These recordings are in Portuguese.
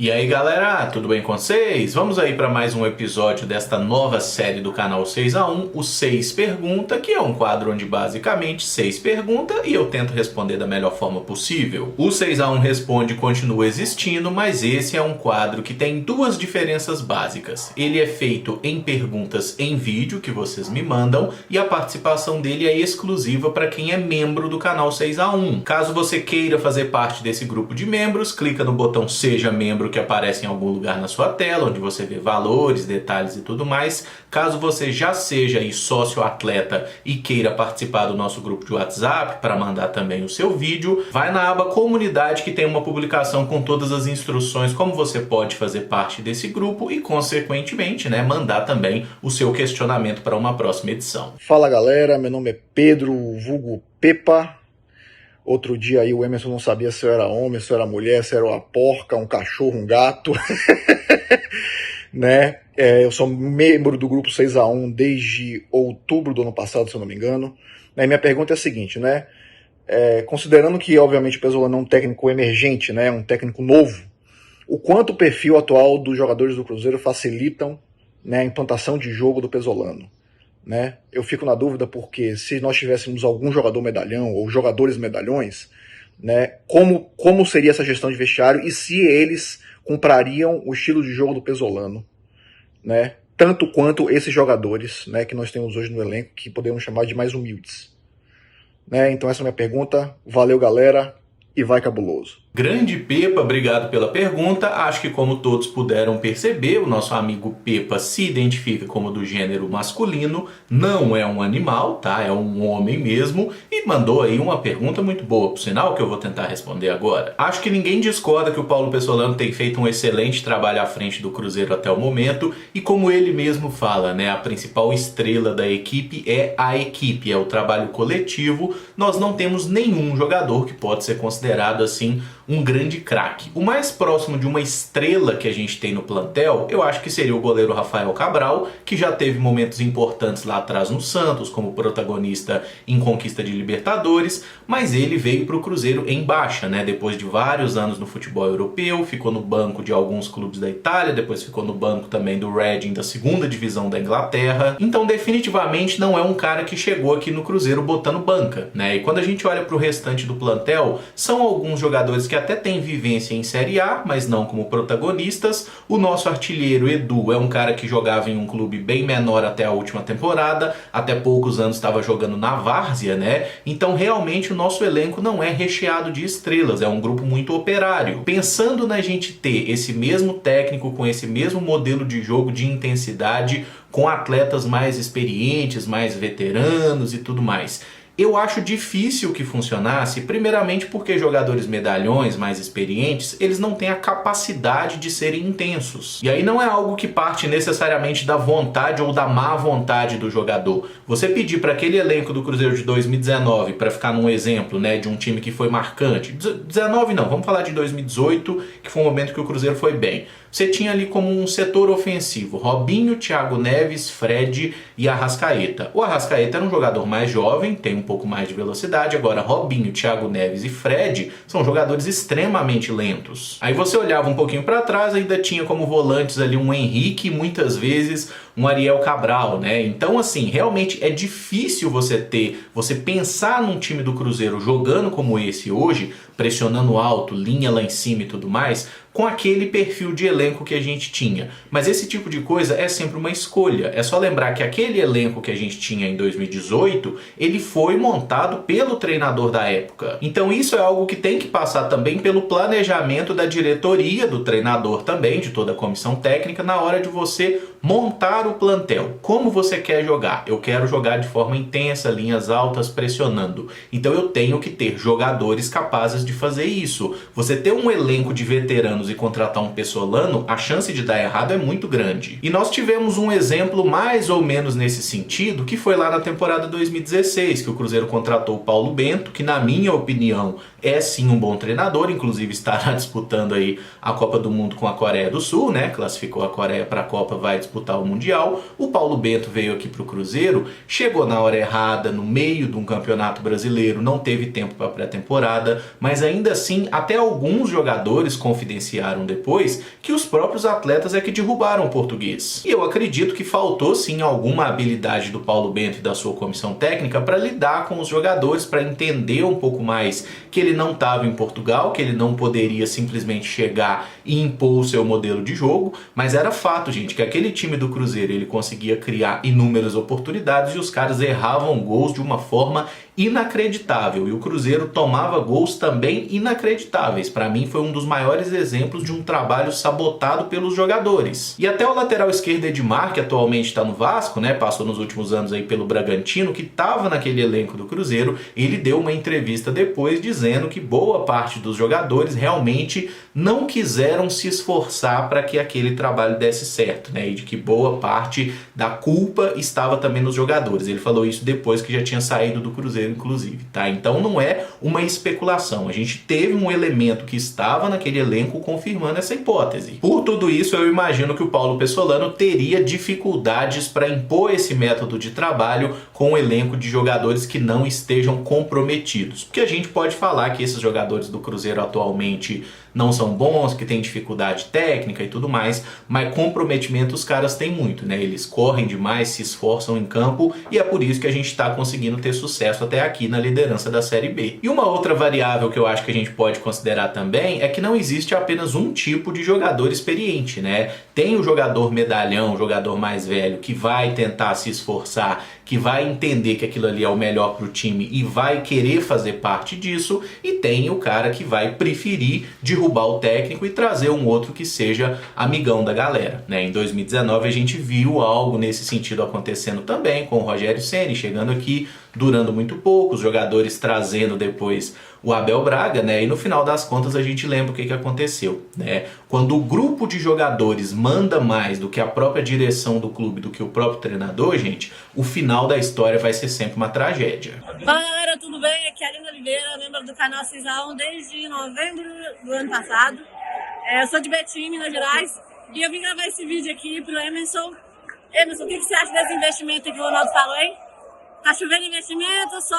E aí galera, tudo bem com vocês? Vamos aí para mais um episódio desta nova série do canal 6x1, o 6 Pergunta, que é um quadro onde basicamente 6 pergunta e eu tento responder da melhor forma possível. O 6x1 Responde continua existindo, mas esse é um quadro que tem duas diferenças básicas. Ele é feito em perguntas em vídeo que vocês me mandam e a participação dele é exclusiva para quem é membro do canal 6x1. Caso você queira fazer parte desse grupo de membros, clica no botão Seja Membro que aparece em algum lugar na sua tela, onde você vê valores, detalhes e tudo mais. Caso você já seja aí sócio atleta e queira participar do nosso grupo de WhatsApp para mandar também o seu vídeo, vai na aba Comunidade que tem uma publicação com todas as instruções como você pode fazer parte desse grupo e consequentemente, mandar também o seu questionamento para uma próxima edição. Fala galera, meu nome é Pedro, vulgo Pepa. Outro dia aí o Emerson não sabia se eu era homem, se eu era mulher, se eu era uma porca, um cachorro, um gato. Né? Eu sou membro do grupo 6x1 desde outubro do ano passado, se eu não me engano. E minha pergunta é a seguinte, né? Considerando que, obviamente, o Pesolano é um técnico emergente, né? Um técnico novo, o quanto o perfil atual dos jogadores do Cruzeiro facilitam, né, a implantação de jogo do Pesolano? Né? Eu fico na dúvida porque se nós tivéssemos algum jogador medalhão ou jogadores medalhões, né, como seria essa gestão de vestiário e se eles comprariam o estilo de jogo do Pesolano, né, tanto quanto esses jogadores, né, que nós temos hoje no elenco, que podemos chamar de mais humildes. Né? Então essa é a minha pergunta. Valeu galera e vai cabuloso. Grande Pepa, obrigado pela pergunta. Acho que como todos puderam perceber, o nosso amigo Pepa se identifica como do gênero masculino, não é um animal, tá? É um homem mesmo e mandou aí uma pergunta muito boa, por sinal, que eu vou tentar responder agora. Acho que ninguém discorda que o Paulo Pesolano tem feito um excelente trabalho à frente do Cruzeiro até o momento e como ele mesmo fala, né, a principal estrela da equipe é a equipe, é o trabalho coletivo. Nós não temos nenhum jogador que pode ser considerado assim um grande craque. O mais próximo de uma estrela que a gente tem no plantel, eu acho que seria o goleiro Rafael Cabral, que já teve momentos importantes lá atrás no Santos, como protagonista em conquista de Libertadores, mas ele veio para o Cruzeiro em baixa, né? Depois de vários anos no futebol europeu, ficou no banco de alguns clubes da Itália, depois ficou no banco também do Reading da segunda divisão da Inglaterra. Então definitivamente não é um cara que chegou aqui no Cruzeiro botando banca, né? E quando a gente olha para o restante do plantel, são alguns jogadores que até tem vivência em Série A, mas não como protagonistas. O nosso artilheiro Edu é um cara que jogava em um clube bem menor até a última temporada, até poucos anos estava jogando na Várzea, né? Então realmente o nosso elenco não é recheado de estrelas, é um grupo muito operário. Pensando na gente ter esse mesmo técnico com esse mesmo modelo de jogo de intensidade, com atletas mais experientes, mais veteranos e tudo mais, eu acho difícil que funcionasse, primeiramente porque jogadores medalhões mais experientes, eles não têm a capacidade de serem intensos. E aí não é algo que parte necessariamente da vontade ou da má vontade do jogador. Você pedir para aquele elenco do Cruzeiro de 2019, para ficar num exemplo, né, de um time que foi marcante, 19 não, vamos falar de 2018, que foi um momento que o Cruzeiro foi bem. Você tinha ali como um setor ofensivo Robinho, Thiago Neves, Fred e Arrascaeta. O Arrascaeta era um jogador mais jovem, tem um pouco mais de velocidade. Agora Robinho, Thiago Neves e Fred são jogadores extremamente lentos. Aí você olhava um pouquinho para trás, ainda tinha como volantes ali um Henrique e muitas vezes um Ariel Cabral, né? Então assim, realmente é difícil você pensar num time do Cruzeiro jogando como esse hoje, pressionando alto, linha lá em cima e tudo mais, com aquele perfil de elenco que a gente tinha. Mas esse tipo de coisa é sempre uma escolha. É só lembrar que aquele elenco que a gente tinha em 2018, ele foi montado pelo treinador da época. Então isso é algo que tem que passar também pelo planejamento da diretoria, do treinador também, de toda a comissão técnica, na hora de você montar o plantel. Como você quer jogar? Eu quero jogar de forma intensa, linhas altas, pressionando. Então eu tenho que ter jogadores capazes de fazer isso. Você ter um elenco de veteranos e contratar um Pesolano, a chance de dar errado é muito grande. E nós tivemos um exemplo mais ou menos nesse sentido, que foi lá na temporada 2016, que o Cruzeiro contratou o Paulo Bento, que na minha opinião é sim um bom treinador, inclusive estará disputando aí a Copa do Mundo com a Coreia do Sul, né? Classificou a Coreia para a Copa, vai disputar o Mundial. O Paulo Bento veio aqui para o Cruzeiro, chegou na hora errada, no meio de um campeonato brasileiro, não teve tempo para pré-temporada, mas ainda assim até alguns jogadores confidenciaram depois que os próprios atletas é que derrubaram o português. E eu acredito que faltou sim alguma habilidade do Paulo Bento e da sua comissão técnica para lidar com os jogadores, para entender um pouco mais que ele não estava em Portugal, que ele não poderia simplesmente chegar e impor o seu modelo de jogo, mas era fato, gente, que aquele time do Cruzeiro ele conseguia criar inúmeras oportunidades e os caras erravam gols de uma forma inacreditável, e o Cruzeiro tomava gols também inacreditáveis. Para mim foi um dos maiores exemplos de um trabalho sabotado pelos jogadores. E até o lateral esquerdo Edmar, que atualmente está no Vasco, né, passou nos últimos anos aí pelo Bragantino, que estava naquele elenco do Cruzeiro, ele deu uma entrevista depois dizendo que boa parte dos jogadores realmente não quiseram se esforçar para que aquele trabalho desse certo, né, e de que boa parte da culpa estava também nos jogadores. Ele falou isso depois que já tinha saído do Cruzeiro, inclusive, tá? Então não é uma especulação, a gente teve um elemento que estava naquele elenco confirmando essa hipótese. Por tudo isso, eu imagino que o Paulo Pessolano teria dificuldades para impor esse método de trabalho com um elenco de jogadores que não estejam comprometidos, porque a gente pode falar que esses jogadores do Cruzeiro atualmente não são bons, que têm dificuldade técnica e tudo mais, mas comprometimento os caras têm muito, né? Eles correm demais, se esforçam em campo, e é por isso que a gente está conseguindo ter sucesso até aqui na liderança da Série B. E uma outra variável que eu acho que a gente pode considerar também é que não existe apenas um tipo de jogador experiente, né? Tem o jogador medalhão, o jogador mais velho, que vai tentar se esforçar, que vai entender que aquilo ali é o melhor para o time e vai querer fazer parte disso, e tem o cara que vai preferir derrubar o técnico e trazer um outro que seja amigão da galera, né? Em 2019 a gente viu algo nesse sentido acontecendo também, com o Rogério Ceni chegando aqui, durando muito pouco, os jogadores trazendo depois o Abel Braga, né? E no final das contas a gente lembra o que aconteceu, né? Quando o grupo de jogadores manda mais do que a própria direção do clube, do que o próprio treinador, gente, o final da história vai ser sempre uma tragédia. Fala galera, tudo bem? Aqui é a Aline Oliveira, membro do canal 6x1 desde novembro do ano passado. Eu sou de Betim, Minas Gerais, e eu vim gravar esse vídeo aqui pro Emerson. Emerson, o que você acha desse investimento que o Ronaldo falou, hein? Tá chovendo investimento, só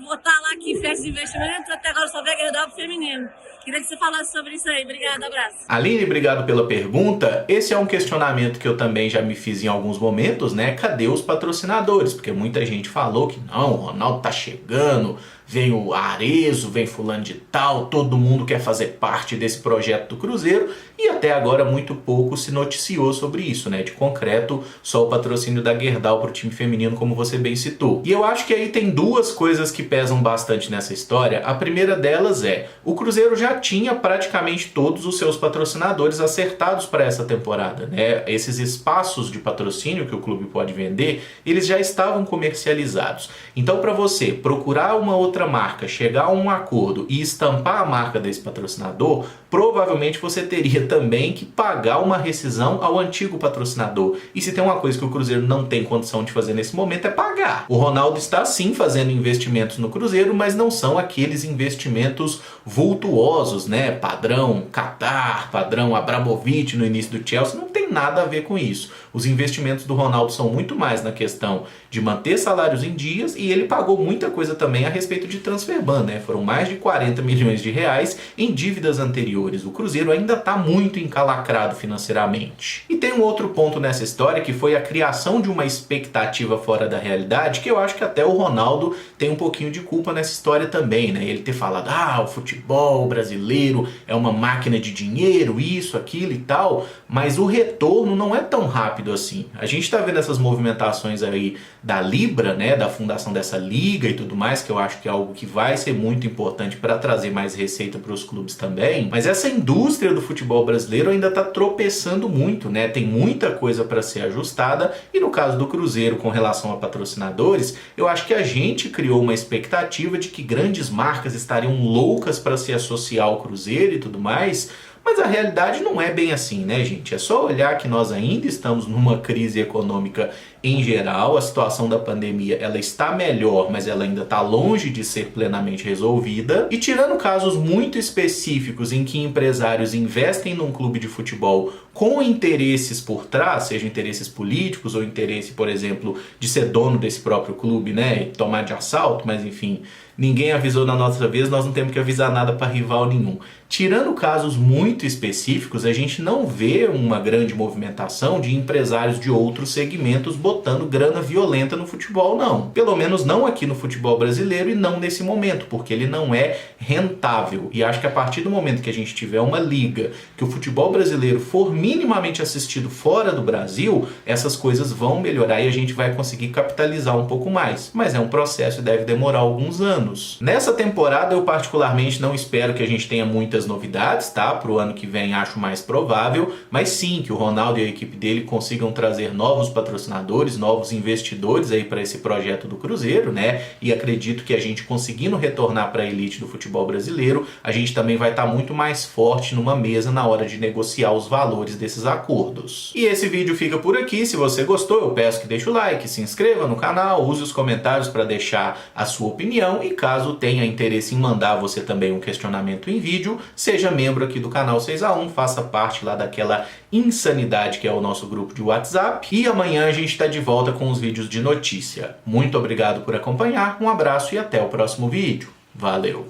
botar lá que festa de investimento, até agora só vê Gerdau pro feminino. Queria que você falasse sobre isso aí. Obrigado, abraço. Aline, obrigado pela pergunta. Esse é um questionamento que eu também já me fiz em alguns momentos, né? Cadê os patrocinadores? Porque muita gente falou que não, o Ronaldo tá chegando, vem o Arezzo, vem fulano de tal, todo mundo quer fazer parte desse projeto do Cruzeiro, e até agora muito pouco se noticiou sobre isso, né? De concreto, só o patrocínio da Gerdau pro time feminino, como você bem citou. E eu acho que aí tem duas coisas que pesam bastante nessa história. A primeira delas é, o Cruzeiro já tinha praticamente todos os seus patrocinadores acertados para essa temporada, né? Esses espaços de patrocínio que o clube pode vender, eles já estavam comercializados. Então, para você procurar uma outra marca, chegar a um acordo e estampar a marca desse patrocinador, provavelmente você teria também que pagar uma rescisão ao antigo patrocinador. E se tem uma coisa que o Cruzeiro não tem condição de fazer nesse momento é pagar. O Ronaldo está sim fazendo investimentos no Cruzeiro, mas não são aqueles investimentos vultuosos, né? Padrão Qatar, padrão Abramovich no início do Chelsea, não tem nada a ver com isso. Os investimentos do Ronaldo são muito mais na questão de manter salários em dias, e ele pagou muita coisa também a respeito de transfer ban, né? Foram mais de 40 milhões de reais em dívidas anteriores. O Cruzeiro ainda está muito encalacrado financeiramente. E tem um outro ponto nessa história, que foi a criação de uma expectativa fora da realidade, que eu acho que até o Ronaldo tem um pouquinho de culpa nessa história também, né? Ele ter falado, o futebol brasileiro é uma máquina de dinheiro, isso, aquilo e tal, mas o retorno não é tão rápido assim. A gente está vendo essas movimentações aí da Libra, né, da fundação dessa liga e tudo mais, que eu acho que é algo que vai ser muito importante para trazer mais receita para os clubes também, mas essa indústria do futebol brasileiro ainda está tropeçando muito, né? Tem muita coisa para ser ajustada, e no caso do Cruzeiro, com relação a patrocinadores, eu acho que a gente criou uma expectativa de que grandes marcas estariam loucas para se associar ao Cruzeiro e tudo mais, Mas a realidade não é bem assim, né, gente? É só olhar que nós ainda estamos numa crise econômica em geral, a situação da pandemia ela está melhor, mas ela ainda está longe de ser plenamente resolvida. E tirando casos muito específicos em que empresários investem num clube de futebol com interesses por trás, seja interesses políticos ou interesse, por exemplo, de ser dono desse próprio clube, né, e tomar de assalto, mas enfim, ninguém avisou na nossa vez, nós não temos que avisar nada para rival nenhum. Tirando casos muito específicos, a gente não vê uma grande movimentação de empresários de outros segmentos botando grana violenta no futebol, não. Pelo menos não aqui no futebol brasileiro e não nesse momento, porque ele não é rentável. E acho que a partir do momento que a gente tiver uma liga, que o futebol brasileiro for minimamente assistido fora do Brasil, essas coisas vão melhorar e a gente vai conseguir capitalizar um pouco mais. Mas é um processo e deve demorar alguns anos. Nessa temporada eu particularmente não espero que a gente tenha muitas novidades, tá? Pro ano que vem acho mais provável, mas sim que o Ronaldo e a equipe dele consigam trazer novos patrocinadores, novos investidores aí para esse projeto do Cruzeiro, né? E acredito que a gente conseguindo retornar para a elite do futebol brasileiro, a gente também vai estar muito mais forte numa mesa na hora de negociar os valores desses acordos. E esse vídeo fica por aqui. Se você gostou, eu peço que deixe o like, se inscreva no canal, use os comentários para deixar a sua opinião e caso tenha interesse em mandar você também um questionamento em vídeo, seja membro aqui do canal 6x1, faça parte lá daquela insanidade que é o nosso grupo de WhatsApp. E amanhã a gente está de volta com os vídeos de notícia. Muito obrigado por acompanhar, um abraço e até o próximo vídeo. Valeu!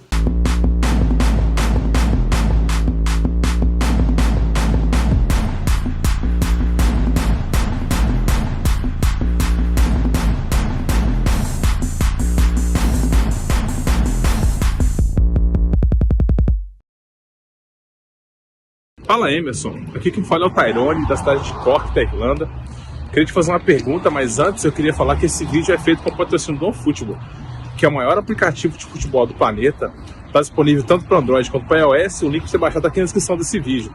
Fala, Emerson, aqui quem fala é o Tyrone, da cidade de Cork, da Irlanda. Queria te fazer uma pergunta, mas antes eu queria falar que esse vídeo é feito com o patrocínio do OneFootball, que é o maior aplicativo de futebol do planeta. Está disponível tanto para Android quanto para iOS, o link para você baixar está aqui na descrição desse vídeo.